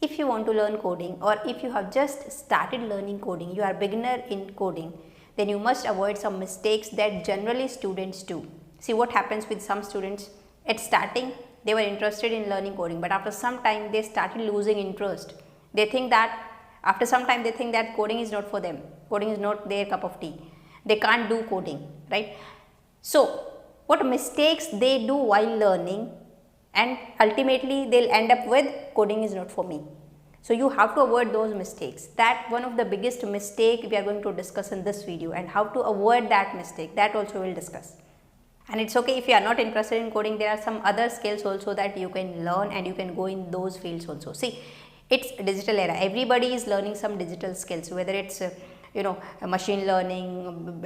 if you want to learn coding, or if you have just started learning coding, you are beginner in coding, then you must avoid some mistakes that generally students do. See what happens with some students. At starting they were interested in learning coding, but after some time they started losing interest. They think that after some time they think that coding is not for them, coding is not their cup of tea, they can't do coding, right? So what mistakes they do while learning, and ultimately they'll end up with coding is not for me. So you have to avoid those mistakes. That one of the biggest mistake we are going to discuss in this video, and how to avoid that mistake, that also we'll discuss. And it's okay if you are not interested in coding, there are some other skills also that you can learn and you can go in those fields also. See, it's digital era, everybody is learning some digital skills, whether it's machine learning,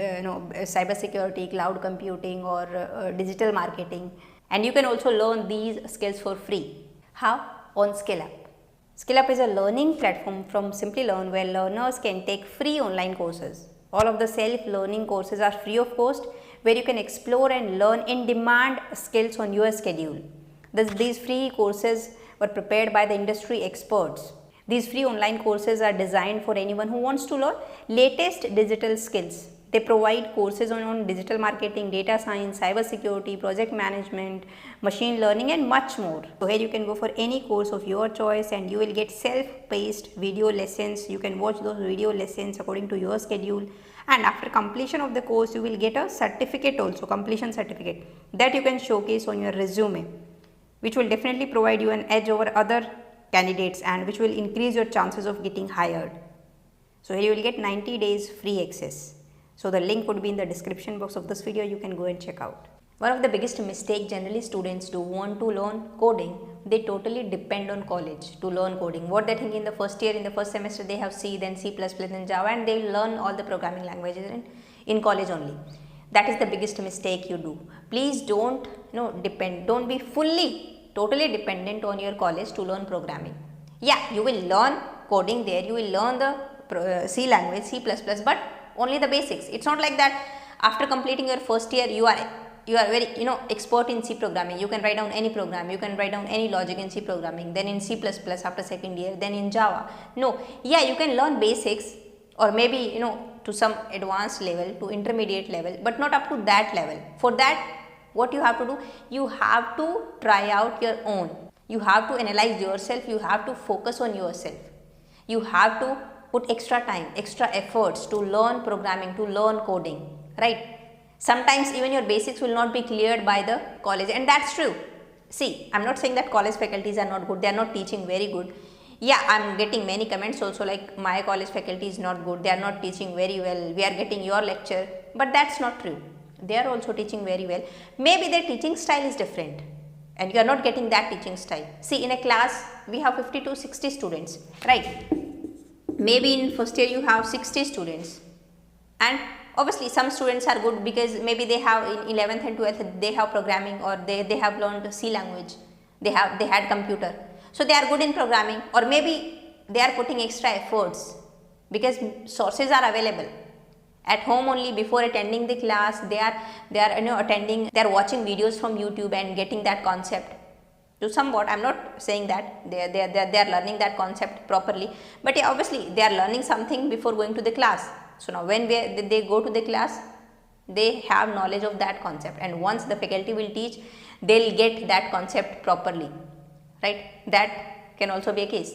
cyber security, cloud computing, or digital marketing. And you can also learn these skills for free. How? On SkillUp. SkillUp is a learning platform from Simplilearn where learners can take free online courses. All of the self-learning courses are free of cost, where you can explore and learn in-demand skills on your schedule. These free courses were prepared by the industry experts. These free online courses are designed for anyone who wants to learn latest digital skills. They provide courses on digital marketing, data science, cyber security, project management, machine learning, and much more. So here you can go for any course of your choice and you will get self-paced video lessons. You can watch those video lessons according to your schedule, and after completion of the course you will get a certificate also, completion certificate, that you can showcase on your resume, which will definitely provide you an edge over other candidates and which will increase your chances of getting hired. So here you will get 90 days free access. So the link would be in the description box of this video, you can go and check out. One of the biggest mistake generally students do want to learn coding, they totally depend on college to learn coding. What they think in the first year, in the first semester they have C, then C++, then Java, and they will learn all the programming languages in college only. That is the biggest mistake you do. Please don't don't be totally dependent on your college to learn programming. Yeah, you will learn coding there, you will learn the C language, C++, but only the basics. It's not like that after completing your first year you are very expert in C programming. You can write down any program, you can write down any logic in C programming, then in C++ after second year, then in Java. No, yeah, you can learn basics, or maybe to some advanced level, to intermediate level, but not up to that level. For that, what you have to do, you have to try out your own. You have to analyze yourself, you have to focus on yourself. You have to put extra time, extra efforts to learn programming, to learn coding, right? Sometimes even your basics will not be cleared by the college, and that's true. See, I'm not saying that college faculties are not good, they are not teaching very good. Yeah, I'm getting many comments also like my college faculty is not good, they are not teaching very well, we are getting your lecture, but that's not true. They are also teaching very well. Maybe their teaching style is different and you are not getting that teaching style. See, in a class we have 50 to 60 students, right? Maybe in first year you have 60 students, and obviously some students are good because maybe they have in 11th and 12th they have programming, or they have learned C language, they had computer, so they are good in programming, or maybe they are putting extra efforts because sources are available at home only. Before attending the class they are watching videos from YouTube and getting that concept to somewhat. I'm not saying that they are learning that concept properly, but yeah, obviously they are learning something before going to the class. So now when they go to the class, they have knowledge of that concept, and once the faculty will teach, they'll get that concept properly, right? That can also be a case.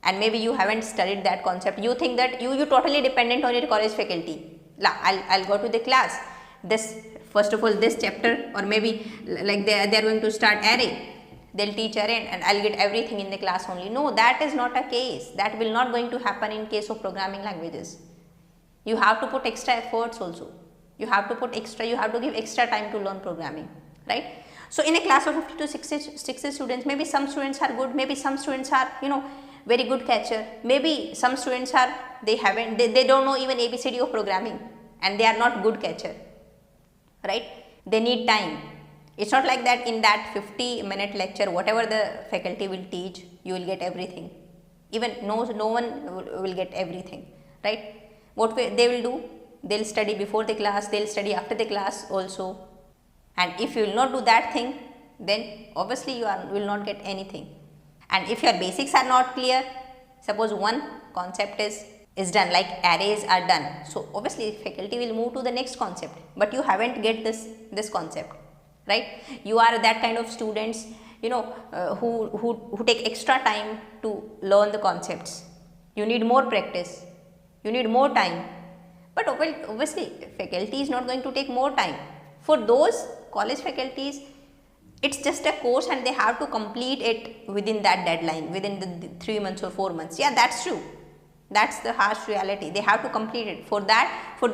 And maybe you haven't studied that concept, you think that you totally dependent on your college faculty. I'll go to the class, this first of all this chapter, or maybe like they are going to start array, they'll teach array and I'll get everything in the class only. No, that is not a case. That will not going to happen in case of programming languages. You have to put extra efforts also. You have to give extra time to learn programming, right? So in a class of 50 to 60 students, maybe some students are good, maybe some students are very good catcher, maybe some students are they don't know even ABCD of programming and they are not good catcher, right? They need time. It's not like that in that 50-minute lecture whatever the faculty will teach you will get everything. Even no one will get everything, right? What they will do, they'll study before the class, they'll study after the class also, and if you will not do that thing, then obviously you will not get anything. And if your basics are not clear, suppose one concept is done, like arrays are done, so obviously faculty will move to the next concept, but you haven't get this concept, right? You are that kind of students, who take extra time to learn the concepts. You need more practice, you need more time, but obviously faculty is not going to take more time. For those college faculties, it's just a course and they have to complete it within that deadline, within the 3 months or 4 months. Yeah, that's true. That's the harsh reality. They have to complete it. For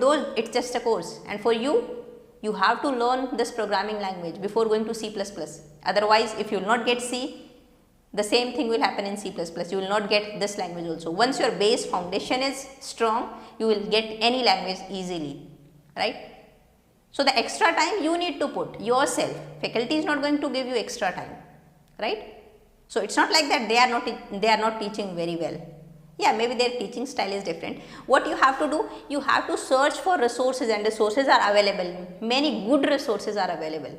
those, it's just a course. And for you, you have to learn this programming language before going to C++. Otherwise, if you will not get C, the same thing will happen in C++. You will not get this language also. Once your base foundation is strong, you will get any language easily, right? So, the extra time you need to put yourself. Faculty is not going to give you extra time, right? So, it's not like that they are not teaching very well. Yeah, maybe their teaching style is different. What you have to do, you have to search for resources, and resources are available. Many good resources are available.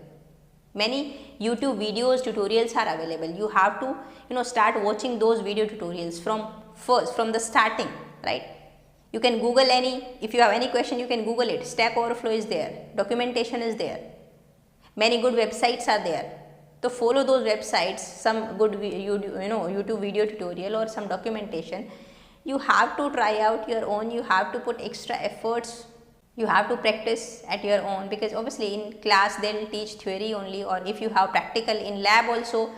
Many YouTube videos, tutorials are available. You have to, start watching those video tutorials from the starting, right? You can Google if you have any question, you can Google it. Stack Overflow is there, documentation is there. Many good websites are there. So follow those websites, some good YouTube video tutorial or some documentation. You have to try out your own, you have to put extra efforts, you have to practice at your own, because obviously in class they will teach theory only, or if you have practical in lab also.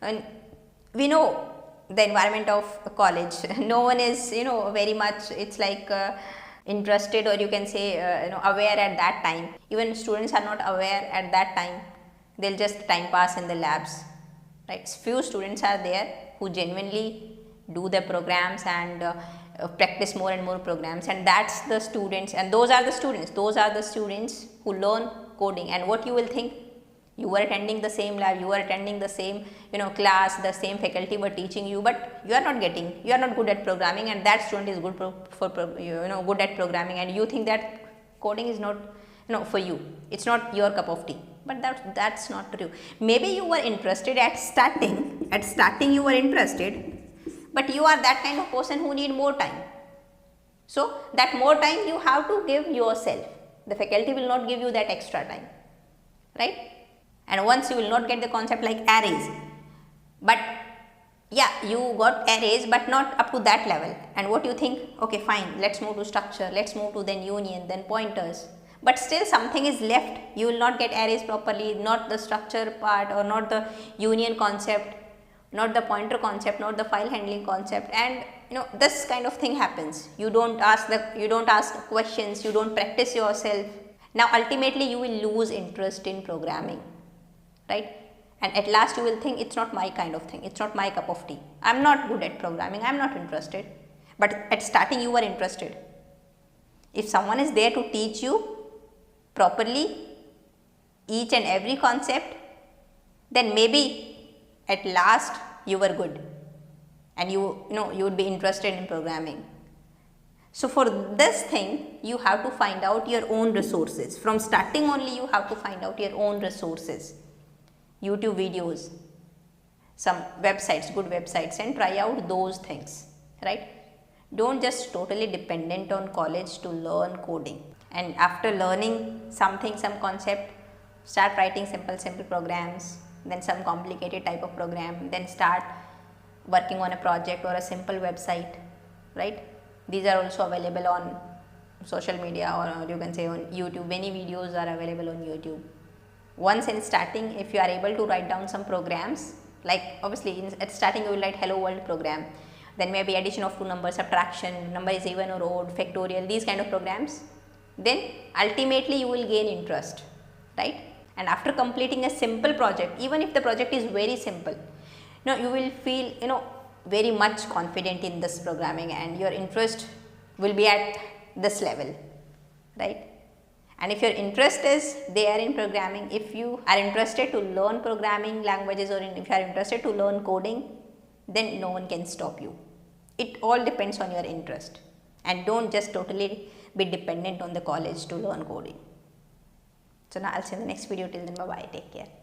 And we know the environment of college, no one is very much, it's like interested, or you can say aware at that time. Even students are not aware at that time, they'll just time pass in the labs, right? Few students are there who genuinely do the programs and practice more and more programs, and that's the students, and those are the students who learn coding. And what you will think, you were attending the same lab, you were attending the same class, the same faculty were teaching you, but you are not good at programming, and that student is good good at programming, and you think that coding is not for you, it's not your cup of tea. But that's not true. Maybe you were interested at starting you were interested, but you are that kind of person who need more time. So that more time you have to give yourself. The faculty will not give you that extra time, right? And once you will not get the concept like arrays, but yeah, you got arrays but not up to that level, and what you think, okay fine, let's move to structure, let's move to then union, then pointers, but still something is left. You will not get arrays properly, not the structure part, or not the union concept, not the pointer concept, not the file handling concept, and this kind of thing happens. You don't ask questions, you don't practice yourself. Now ultimately you will lose interest in programming, right? And at last you will think, it's not my kind of thing, it's not my cup of tea, I'm not good at programming, I'm not interested. But at starting you were interested. If someone is there to teach you properly each and every concept, then maybe at last you were good, and you would be interested in programming. So for this thing, you have to find out your own resources. From starting only, you have to find out your own resources, YouTube videos, some websites, good websites, and try out those things, right? Don't just totally dependent on college to learn coding. And after learning something, some concept, start writing simple programs, then some complicated type of program, then start working on a project or a simple website, right? These are also available on social media, or you can say on YouTube. Many videos are available on YouTube. Once in starting, if you are able to write down some programs, like obviously at starting you will write hello world program, then maybe addition of two numbers, subtraction, number is even or odd, factorial, these kind of programs, then ultimately you will gain interest, right? And after completing a simple project, even if the project is very simple, you will feel very much confident in this programming, and your interest will be at this level, right? And if your interest is there in programming, if you are interested to learn programming languages, or if you are interested to learn coding, then no one can stop you. It all depends on your interest, and don't just totally be dependent on the college to learn coding. So now I'll see you in the next video. Till then, bye bye, take care.